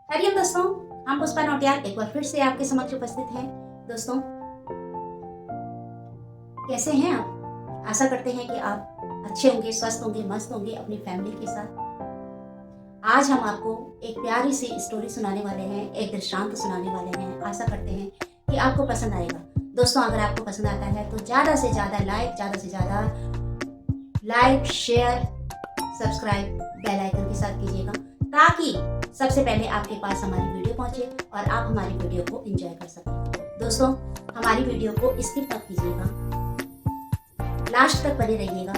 हरिओम दोस्तों, हम पुष्पा नौटियाल एक बार फिर से आपके समक्ष उपस्थित हैं। दोस्तों, कैसे हैं आप? आशा करते हैं कि आप अच्छे होंगे, स्वस्थ होंगे, मस्त होंगे अपनी फैमिली के साथ। आज हम आपको एक प्यारी सी स्टोरी सुनाने वाले हैं, एक दृष्टांत सुनाने वाले हैं। आशा करते हैं कि आपको पसंद आएगा। दोस्तों, अगर आपको पसंद आता है तो ज़्यादा से ज़्यादा like, share, subscribe, bell icon के साथ कीजिएगा, ताकि सबसे पहले आपके पास हमारी वीडियो पहुंचे और आप हमारी वीडियो को एंजॉय कर सकें। दोस्तों, हमारी वीडियो को स्किप मत कीजिएगा, लास्ट तक बने रहिएगा,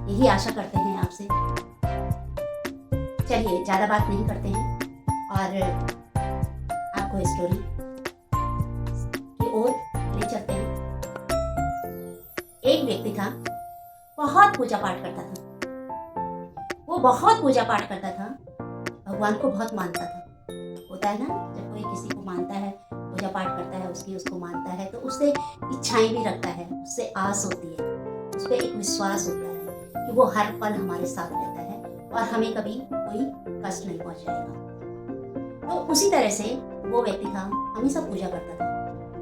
यही आशा करते हैं आपसे। चलिए, ज़्यादा बात नहीं करते हैं और आपको स्टोरी की ओर ले चलते हैं। एक व्यक्ति था, बहुत पूजा पाठ करता था। वो बहुत पूजा पाठ करता था, भगवान को बहुत मानता था। होता है ना, जब कोई किसी को मानता है, पूजा पाठ करता है, उसको मानता है, तो उससे इच्छाएं भी रखता है, उससे आस होती है, उस पर एक विश्वास होता है कि वो हर पल हमारे साथ रहता है और हमें कभी कोई कष्ट नहीं पहुंचाएगा। तो उसी तरह से वो व्यक्ति था, हमेशा पूजा करता था,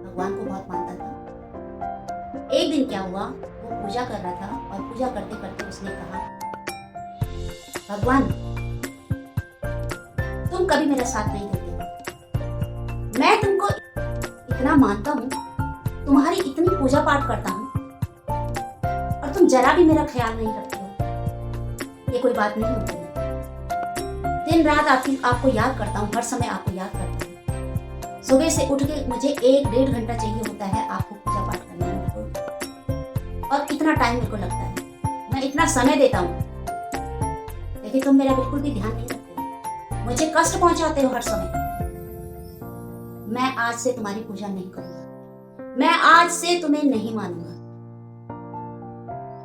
भगवान को बहुत मानता था। एक दिन क्या हुआ, वो पूजा कर रहा था और पूजा करते करते उसने कहा, भगवान, तुम कभी मेरा साथ नहीं देते। मैं तुमको इतना मानता हूँ, तुम्हारी इतनी पूजा पाठ करता हूँ और तुम जरा भी मेरा ख्याल नहीं रखते हो। ये कोई बात नहीं होती है। दिन रात आपको याद करता हूँ, हर समय आपको याद करता हूँ। सुबह से उठ के मुझे 1-1.5 घंटा चाहिए होता है आपको पूजा पाठ करने में, और इतना टाइम मेरे को लगता है, मैं इतना समय देता हूँ, लेकिन तुम मेरा बिल्कुल भी ध्यान नहीं रखते, मुझे कष्ट पहुंचाते हो हर समय। मैं आज से तुम्हारी पूजा नहीं करूंगा, मैं आज से तुम्हें नहीं मानूंगा।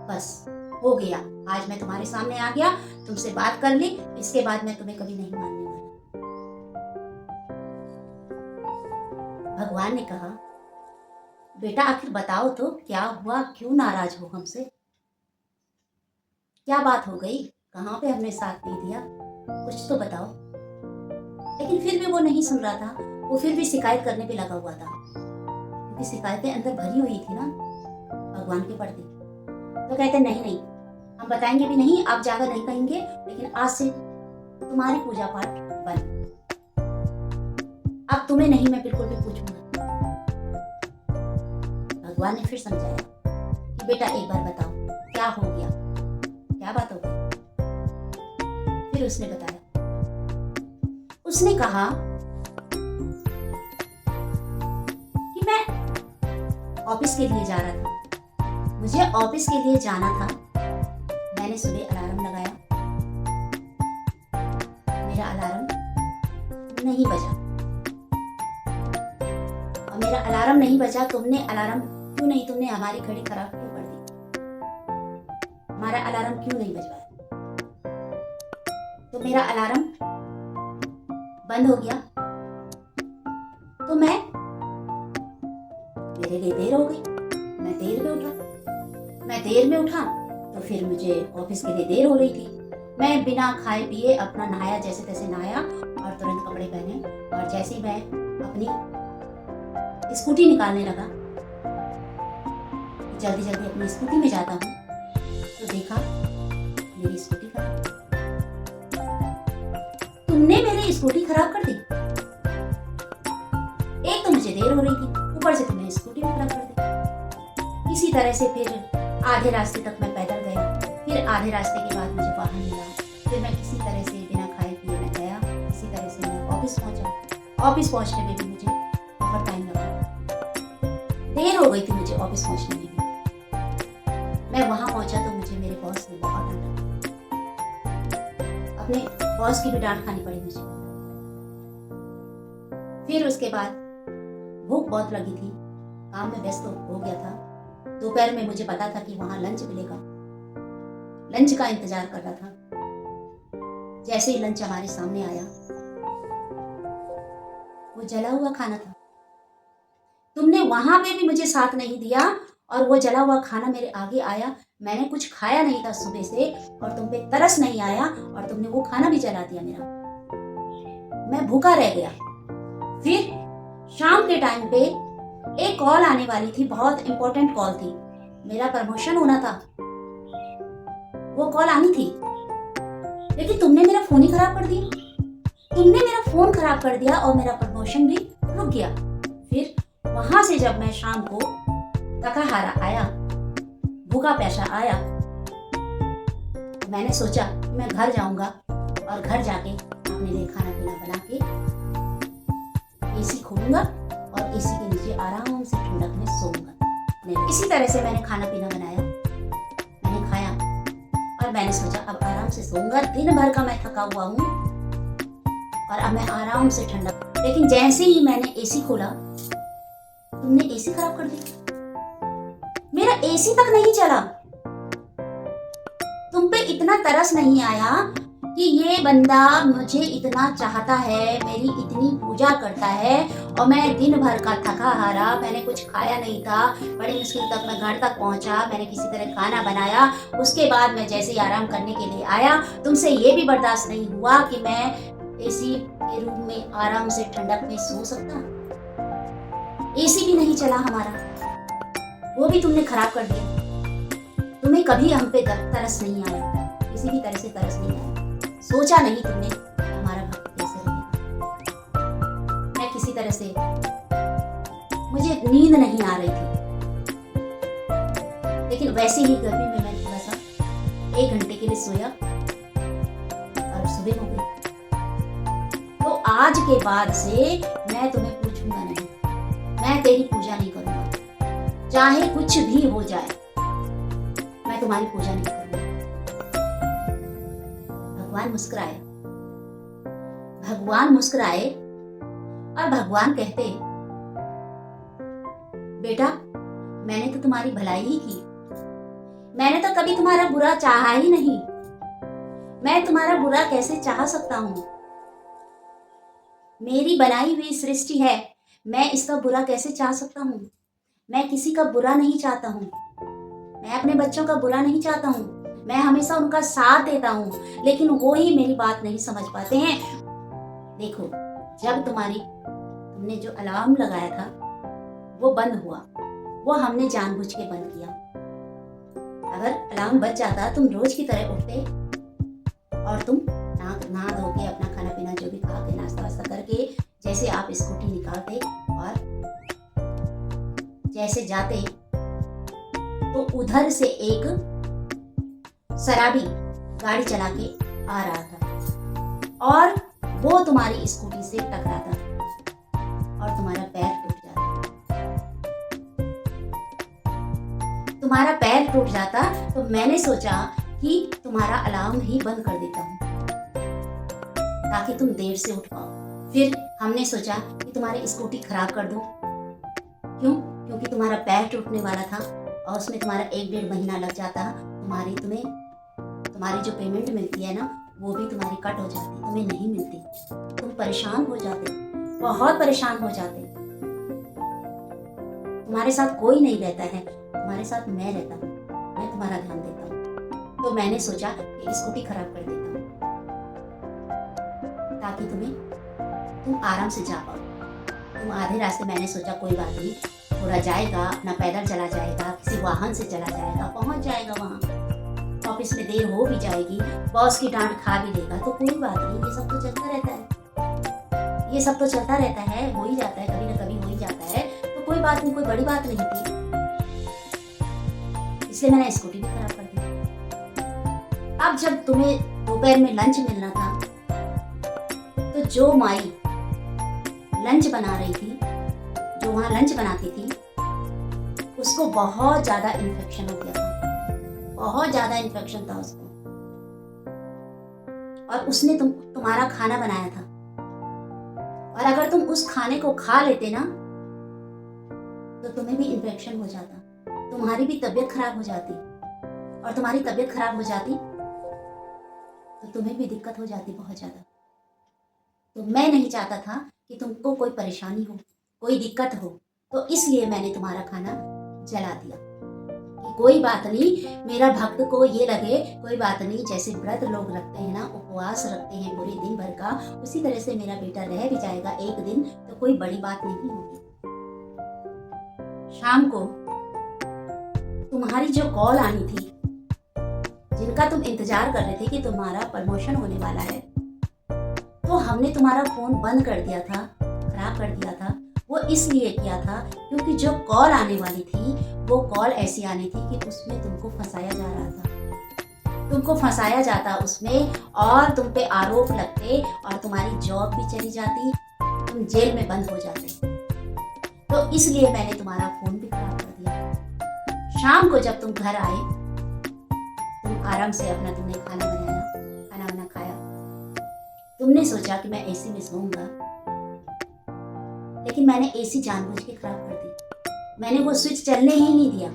बस हो गया, आज मैं तुम्हारे सामने आ गया, तुमसे बात कर ली, इसके बाद मैं तुम्हें कभी नहीं मानने वाला। भगवान ने कहा, बेटा आखिर बताओ तो क्या हुआ, क्यों नाराज हो हमसे? क्या बात हो गई, कहाँ पे हमने साथ नहीं दिया, कुछ तो बताओ। लेकिन फिर भी वो नहीं सुन रहा था, वो फिर भी शिकायत करने पे लगा हुआ था, क्योंकि शिकायतें अंदर भरी हुई थी ना भगवान के प्रति। तो कहते नहीं, हम बताएंगे भी नहीं, आप ज्यादा नहीं कहेंगे, लेकिन आज से तुम्हारी पूजा पाठ बंद। अब तुम्हें नहीं मैं बिल्कुल भी पूछूंगा। भगवान ने फिर समझाया कि बेटा एक बार बताओ, क्या हो गया, क्या बात हो गई? फिर उसने बताया, उसने कहा कि मैं ऑफिस के लिए जा रहा था, मुझे ऑफिस के लिए जाना था। मैंने सुबह अलार्म लगाया, मेरा अलार्म नहीं बजा, और मेरा अलार्म नहीं बजा, तुमने हमारी घड़ी खराब क्यों कर दी? हमारा अलार्म क्यों नहीं बजवाया? तो मेरा अलार्म बंद हो गया, तो मेरे लिए देर हो गई, मैं देर में उठा, तो फिर मुझे ऑफिस के लिए देर हो रही थी। मैं बिना खाए पिए अपना नहाया, जैसे तैसे नहाया और तुरंत कपड़े पहने, और जैसे ही मैं अपनी स्कूटी निकालने लगा, जल्दी अपनी स्कूटी में जाता हूँ, तो देखा मेरी स्कूटी खराब। तुमने मेरी स्कूटी खराब कर दी। एक तो मुझे देर हो रही थी, ऊपर से तुमने स्कूटी भी खराब कर दी। इसी तरह से फिर आधे रास्ते तक मैं पैदल गया, फिर आधे रास्ते के बाद मुझे वाहन मिला, फिर मैं किसी तरह से बिना खाए पिए मैं गया, इसी तरह से मैं ऑफिस पहुंचा। ऑफिस पहुंचने में भी मुझे बहुत टाइम लगा, देर हो गई थी मुझे ऑफिस पहुंचने में भी। मैं वहां पहुंचा तो मुझे मेरे बॉस ने बहुत डांटा, अपने बॉस की भी डांट खानी पड़ी मुझे। फिर उसके बाद भूख बहुत लगी थी, काम में व्यस्त हो गया था। दोपहर में मुझे पता था कि वहां लंच मिलेगा, लंच का इंतजार कर रहा था। जैसे ही लंच हमारे सामने आया, वो जला हुआ खाना था। तुमने वहां पे भी मुझे साथ नहीं दिया और वो जला हुआ खाना मेरे आगे आया। मैंने कुछ खाया नहीं था सुबह से, और तुम पे तरस नहीं आया और तुमने वो खाना भी जला दिया मेरा। मैं भूखा रह गया। फिर शाम के टाइम पे एक कॉल आने वाली थी, बहुत इंपॉर्टेंट कॉल थी, मेरा प्रमोशन होना था, वो कॉल आनी थी, लेकिन तुमने मेरा फोन ही खराब कर दिया। तुमने मेरा फोन खराब कर दिया और मेरा प्रमोशन भी रुक गया। फिर वहां से जब मैं शाम को थका हारा आया, भूखा प्यासा आया, तो मैंने सोचा कि मैं घर जाऊंगा और घर जाके अपने लिए खाना पीना बना के एसी खोलूंगा और एसी के नीचे आराम से ठंडक में सोऊंगा। इसी तरह से मैंने खाना पीना बनाया, मैंने खाया और मैंने सोचा अब आराम से सोऊंगा। दिन भर का मैं थका हुआ हूँ और अब मैं आराम से ठंडक। लेकिन जैसे ही मैंने एसी खोला, तुमने एसी खराब कर दिया। मेरा एसी तक नहीं चला। तुम पे इतना तरस नहीं आया कि ये बंदा मुझे इतना चाहता है, मेरी इतनी पूजा करता है और मैं दिन भर का थका हारा, मैंने कुछ खाया नहीं था, बड़ी मुश्किल तक मैं घर तक पहुंचा, मैंने किसी तरह खाना बनाया, उसके बाद मैं जैसे ही आराम करने के लिए आया, तुमसे ये भी बर्दाश्त नहीं हुआ कि मैं एसी के रूम में आराम से ठंडक में सो सकता। एसी भी नहीं चला हमारा, वो भी तुमने खराब कर दिया। तुम्हें कभी हम पे तरस नहीं आया, किसी भी तरह से तरस नहीं आया। सोचा नहीं तुमने हमारा भक्त कैसे रहेगा। मैं किसी तरह से, मुझे नींद नहीं आ रही थी, लेकिन वैसे ही गर्मी में मैं थोड़ा सा 1 घंटे के लिए सोया और सुबह हो गई। तो आज के बाद से मैं तुम्हें पूछूंगा नहीं, मैं तेरी पूजा नहीं करूंगा, चाहे कुछ भी हो जाए, मैं तुम्हारी पूजा नहीं करूंगा। भगवान मुस्कुराए, भगवान मुस्कुराए और भगवान कहते, बेटा मैंने तो तुम्हारी भलाई ही की, मैंने तो कभी तुम्हारा बुरा चाहा ही नहीं, मैं तुम्हारा बुरा कैसे चाह सकता हूं। मेरी बनाई हुई सृष्टि है, मैं इसका बुरा कैसे चाह सकता हूं। मैं किसी का बुरा नहीं चाहता हूं, मैं अपने बच्चों का बुरा नहीं चाहता हूं, मैं हमेशा उनका साथ देता हूं, लेकिन वो ही मेरी बात नहीं समझ पाते हैं। देखो, जब तुमने जो अलार्म लगाया था वो बंद हुआ, वो हमने जानबूझ के बंद किया। अगर अलार्म बच जाता, तुम रोज की तरह उठते और तुम नहा धो के अपना खाना पीना जो भी खा के नाश्ता वास्ता करके जैसे आप स्कूटी निकालते और जैसे जाते, तो उधर से एक शराबी गाड़ी चला के आ रहा था और वो तुम्हारी स्कूटी से टकराता और तुम्हारा पैर टूट जाता। तुम्हारा पैर टूट जाता तो मैंने सोचा कि तुम्हारा अलार्म ही बंद कर देता हूँ ताकि तुम देर से उठ पाओ। फिर हमने सोचा कि तुम्हारी स्कूटी खराब कर दो। क्यों? क्योंकि तुम्हारा पैर टूटने वाला था और उसमें तुम्हारा 1-1.5 महीना लग जाता। तुम्हारी जो पेमेंट मिलती है ना, वो भी तुम्हारी कट हो जाती, तुम्हें नहीं मिलती। तुम परेशान हो जाते, बहुत परेशान हो जाते। तुम्हारे साथ कोई नहीं रहता है, तुम्हारे साथ मैं रहता हूँ, मैं तुम्हारा ध्यान देता हूँ। तो मैंने सोचा कि स्कूटी खराब कर देता हूँ ताकि तुम आराम से जा पाओ। तुम आधे रास्ते, मैंने सोचा कोई बात नहीं, थोड़ा जाएगा, अपना पैदल चला जाएगा, किसी वाहन से चला जाएगा, पहुंच जाएगा वहां, ऑफिस में देर हो भी जाएगी, बॉस की डांट खा भी लेगा, तो कोई बात नहीं, ये सब तो चलता रहता है, ये सब तो चलता रहता है, हो ही जाता है, कभी ना कभी हो ही जाता है, तो कोई बात नहीं, कोई बड़ी बात नहीं थी। इसलिए मैंने स्कूटी भी खराब कर दी। अब जब तुम्हें दोपहर में लंच मिलना था, तो जो माई लंच बना रही थी, जो वहां लंच बनाती थी, उसको बहुत ज्यादा इन्फेक्शन हो गया था, बहुत ज्यादा इन्फेक्शन था उसको, और उसने तुम्हारा खाना बनाया था, और अगर तुम उस खाने को खा लेते ना, तो तुम्हें भी इन्फेक्शन हो जाता, तुम्हारी भी तबीयत खराब हो जाती, और तुम्हारी तबीयत खराब हो जाती तो तुम्हें भी दिक्कत हो जाती बहुत ज्यादा। तो मैं नहीं चाहता था कि तुमको कोई परेशानी हो, कोई दिक्कत हो, तो इसलिए मैंने तुम्हारा खाना जला दिया कि कोई बात नहीं, मेरा भक्त को ये लगे कोई बात नहीं, जैसे व्रत लोग रखते हैं ना, उपवास रखते हैं पूरे दिन भर का, उसी तरह से मेरा बेटा रह भी जाएगा एक दिन, तो कोई बड़ी बात नहीं होगी। शाम को तुम्हारी जो कॉल आनी थी, जिनका तुम इंतजार कर रहे थे कि तुम्हारा प्रमोशन होने वाला है, तो हमने तुम्हारा फोन बंद कर दिया था, खराब कर दिया था। वो इसलिए किया था क्योंकि जो कॉल आने वाली थी वो कॉल ऐसी आनी थी कि उसमें तुमको फंसाया जा रहा था, तुमको फंसाया जाता उसमें, और तुम पे आरोप लगते और तुम्हारी जॉब भी चली जाती, तुम जेल में बंद हो जाते। तो इसलिए मैंने तुम्हारा फोन भी खराब कर दिया। शाम को जब तुम घर आए, तुम आराम से अपना, तुमने खाना बनाया, खाना वाना खाया, तुमने सोचा कि मैं एसी में सोऊंगा, लेकिन मैंने एसी जानबूझ के खराब कर दी। मैंने वो स्विच चलने ही नहीं दिया,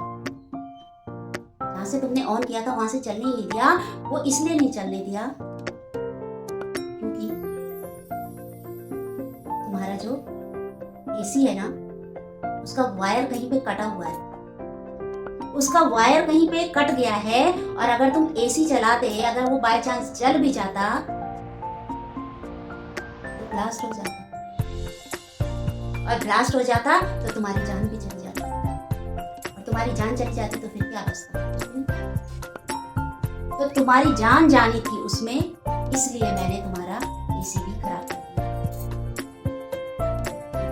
जहां से तुमने ऑन किया था वहां से चलने ही नहीं दिया। वो इसलिए नहीं चलने दिया क्योंकि तुम्हारा जो एसी है ना, उसका वायर कहीं पे कटा हुआ है, उसका वायर कहीं पे कट गया है, और अगर तुम एसी चलाते, अगर वो बाय चांस चल भी जाता तो ब्लास्ट हो जाता, और ब्लास्ट हो जाता तो तुम्हारी जान भी चली जाती, और तुम्हारी जान चली जाती तो फिर क्या बचता। तो तुम्हारी जान जानी थी उसमें, इसलिए मैंने तुम्हारा एसी भी खराब कर दिया।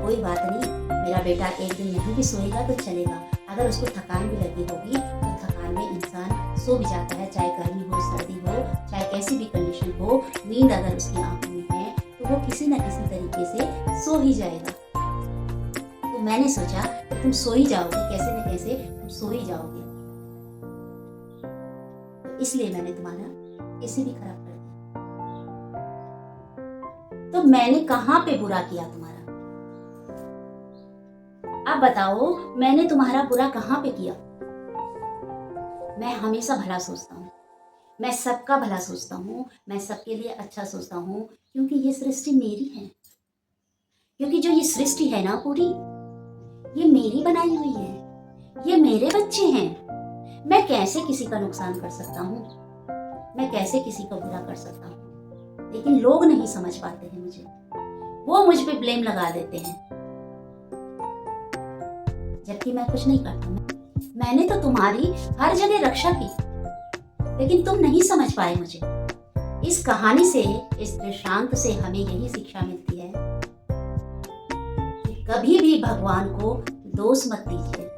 कोई बात नहीं, मेरा बेटा एक दिन नहीं भी सोएगा तो चलेगा। अगर उसको थकान भी लगी होगी तो थकान में इंसान सो भी जाता है, चाहे गर्मी हो, सर्दी हो, चाहे कैसी भी कंडीशन हो, नींद अगर उसकी आंखों में है तो वो किसी न किसी तरीके से सो ही जाएगा। तो मैंने सोचा कि तुम सो ही जाओगे, कैसे न कैसे तुम सो ही जाओगे, तो इसलिए मैंने तुम्हारा एसी भी खराब कर दिया। तो मैंने कहां पे बुरा किया तुम्हारा? अब बताओ, मैंने तुम्हारा बुरा कहां पे किया? मैं हमेशा भला सोचता हूँ, मैं सबका भला सोचता हूँ, मैं सबके लिए अच्छा सोचता हूँ, क्योंकि ये सृष्टि मेरी है, क्योंकि जो ये सृष्टि है ना पूरी, ये मेरी बनाई हुई है, ये मेरे बच्चे हैं। मैं कैसे किसी का नुकसान कर सकता हूँ, मैं कैसे किसी का बुरा कर सकता हूँ? लेकिन लोग नहीं समझ पाते हैं मुझे, वो मुझ पे ब्लेम लगा देते हैं, जबकि मैं कुछ नहीं करता। मैंने तो तुम्हारी हर जगह रक्षा की, लेकिन तुम नहीं समझ पाए मुझे। इस कहानी से, इस दृष्टांत से हमें यही शिक्षा मिलती है कि कभी भी भगवान को दोष मत दीजिए।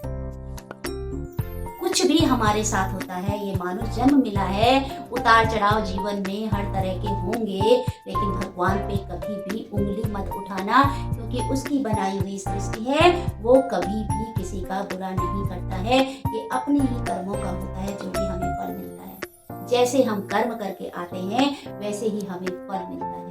कुछ भी हमारे साथ होता है, ये मानो जन्म मिला है, उतार चढ़ाव जीवन में हर तरह के होंगे, लेकिन भगवान पे कभी भी उंगली मत उठाना, क्योंकि उसकी बनाई हुई सृष्टि है, वो कभी भी किसी का बुरा नहीं करता है। ये अपने ही कर्मों का होता है जो भी हमें फल मिलता है। जैसे हम कर्म करके आते हैं वैसे ही हमें फल मिलता है।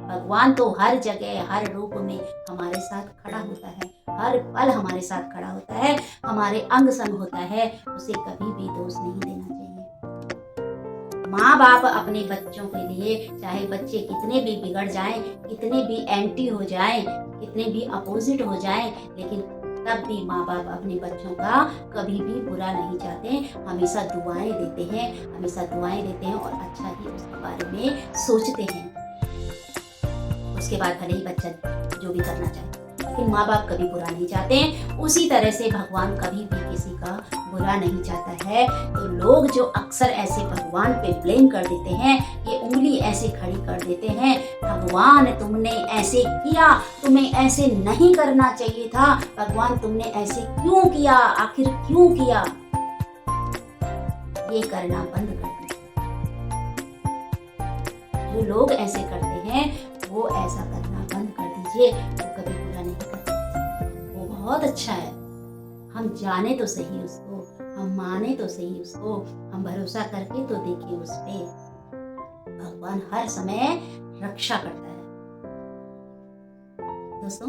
भगवान तो हर जगह हर रूप में हमारे साथ खड़ा होता है, हर पल हमारे साथ खड़ा होता है, हमारे अंग संग होता है, उसे कभी भी दोष नहीं देना चाहिए। माँ बाप अपने बच्चों के लिए, चाहे बच्चे कितने भी बिगड़ जाएं, कितने भी एंटी हो जाएं, कितने भी अपोजिट हो जाएं, लेकिन तब भी माँ बाप अपने बच्चों का कभी भी बुरा नहीं चाहते, हमेशा दुआएं देते हैं, हमेशा दुआएं देते हैं और अच्छा ही उसके बारे में सोचते हैं। उसके बाद भले ही बच्चा जो भी करना चाहे, लेकिन माँ बाप कभी बुरा नहीं चाहते हैं। उसी तरह से भगवान कभी भी किसी का बुरा नहीं चाहता है। तो लोग जो अक्सर ऐसे भगवान पे ब्लेम कर देते हैं, ये उंगली ऐसे खड़ी कर देते हैं, भगवान तुमने ऐसे किया, तुम्हें ऐसे नहीं करना चाहिए था, भगवान तुमने ऐसे क्यों किया, आखिर क्यों किया? ये करना बंद कर दो। जो लोग ऐसे करते हैं वो ऐसा करना बंद कर दीजिए, वो कभी बुरा नहीं करते, वो बहुत अच्छा है। हम जाने तो सही उसको, हम माने तो सही उसको, हम भरोसा करके तो देखिए उस पे, भगवान हर समय रक्षा करता है। दोस्तों,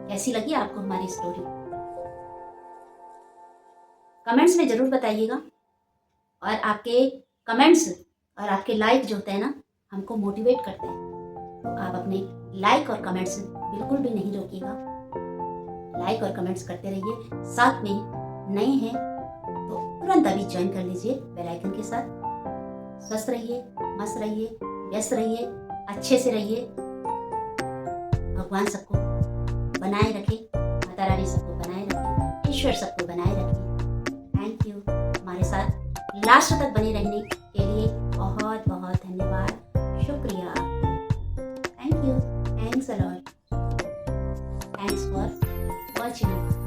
कैसी लगी आपको हमारी स्टोरी? कमेंट्स में जरूर बताइएगा, और आपके कमेंट्स और आपके लाइक जो होते हैं ना, हमको मोटिवेट करते हैं। तो आप अपने लाइक और कमेंट्स बिल्कुल भी नहीं रोकिएगा, लाइक और कमेंट्स करते रहिए। साथ में नए हैं तो तुरंत अभी ज्वाइन कर लीजिए बेल आइकन के साथ। स्वस्थ रहिए, मस्त रहिए, व्यस्त रहिए, अच्छे से रहिए। भगवान सबको बनाए रखे, माता रानी सबको बनाए रखे, ईश्वर सबको बनाए रखे। थैंक यू हमारे साथ लास्ट तक बने रहने के लिए बहुत बहुत धन्यवाद, शुक्रिया आपको। Thank you, thanks a lot, thanks for watching.